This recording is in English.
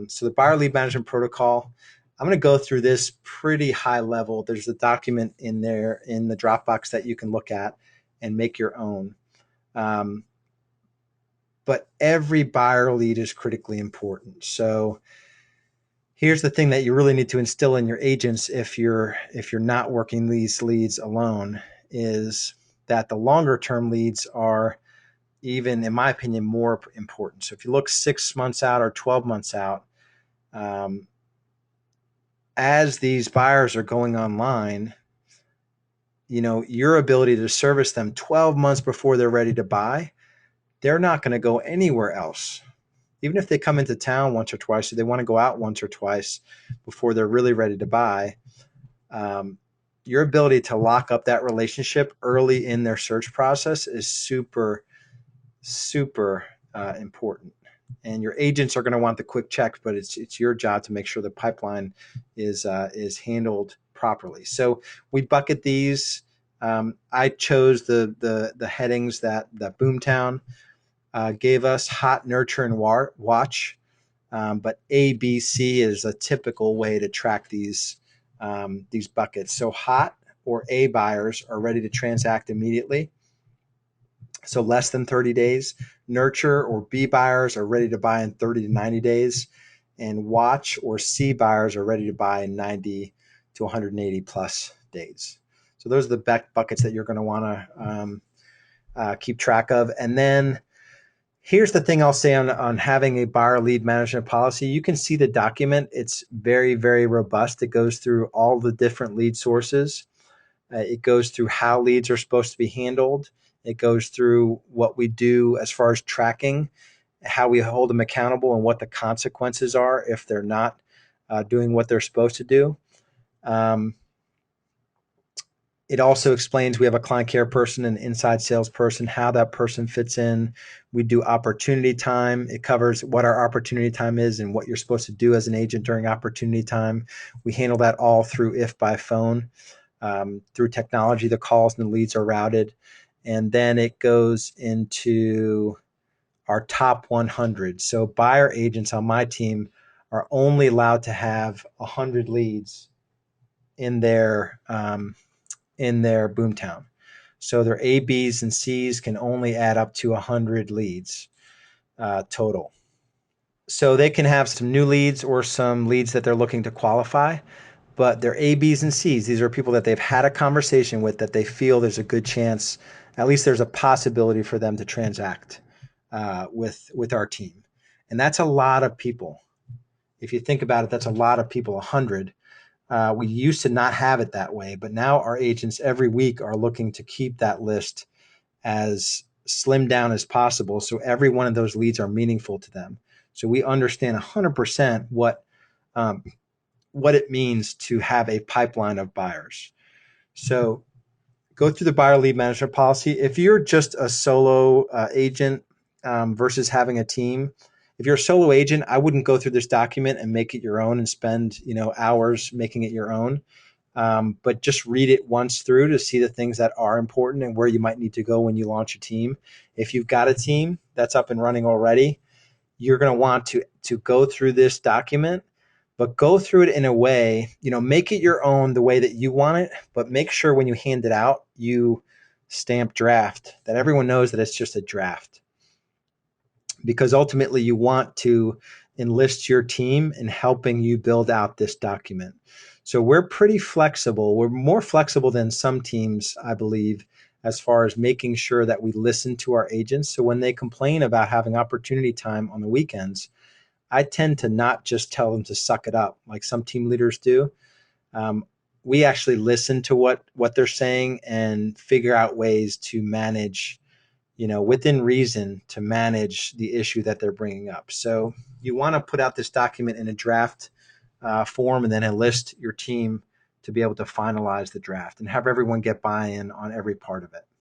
So the buyer lead management protocol, I'm going to go through this pretty high level. There's a document in there in the Dropbox that you can look at and make your own. Um, but every buyer lead is critically important. So here's the thing that you really need to instill in your agents if you're not working these leads alone is that the longer term leads are, even in my opinion, more important. So if you look 6 months out or 12 months out, um, as these buyers are going online, your ability to service them 12 months before they're ready to buy, they're not going to go anywhere else. Even if they come into town once or twice, or they want to go out once or twice before they're really ready to buy, um, your ability to lock up that relationship early in their search process is super, super important. And your agents are going to want the quick checks, but it's your job to make sure the pipeline is handled properly. So we bucket these. I chose the headings that Boomtown gave us: hot, nurture, and watch. But A, B, C is a typical way to track these buckets. So hot or A buyers are ready to transact immediately, so less than 30 days. Nurture or B buyers are ready to buy in 30 to 90 days. And watch or C buyers are ready to buy in 90 to 180 plus days. So those are the buckets that you're going to want to keep track of. And then here's the thing I'll say on having a buyer lead management policy. You can see the document. It's very, very robust. It goes through all the different lead sources. It goes through how leads are supposed to be handled. It goes through what we do as far as tracking, how we hold them accountable, and what the consequences are if they're not doing what they're supposed to do. Um, it also explains we have a client care person and inside salesperson, how that person fits in. We do opportunity time. It covers what our opportunity time is and what you're supposed to do as an agent during opportunity time. We handle that all through if by phone. Through technology, the calls and the leads are routed. And then it goes into our top 100. So buyer agents on my team are only allowed to have 100 leads in their boomtown. So their A, Bs, and Cs can only add up to 100 leads total. So they can have some new leads or some leads that they're looking to qualify, but they're A, Bs, and Cs. These are people that they've had a conversation with that they feel there's a good chance, at least there's a possibility for them to transact with our team. And that's a lot of people. If you think about it, that's a lot of people, 100. We used to not have it that way, but now our agents every week are looking to keep that list as slimmed down as possible. So every one of those leads are meaningful to them. So we understand 100% what it means to have a pipeline of buyers. So go through the buyer lead management policy. If you're just a solo agent versus having a team, if you're a solo agent, I wouldn't go through this document and make it your own and spend hours making it your own. But just read it once through to see the things that are important and where you might need to go when you launch a team. If you've got a team that's up and running already, you're going to want to go through this document, but go through it in a way, make it your own the way that you want it, but make sure when you hand it out, you stamp draft, that everyone knows that it's just a draft. Because ultimately you want to enlist your team in helping you build out this document. So we're pretty flexible. We're more flexible than some teams, I believe, as far as making sure that we listen to our agents. So when they complain about having opportunity time on the weekends, I tend to not just tell them to suck it up like some team leaders do. We actually listen to what they're saying and figure out ways to manage, within reason, to manage the issue that they're bringing up. So you want to put out this document in a draft form and then enlist your team to be able to finalize the draft and have everyone get buy-in on every part of it.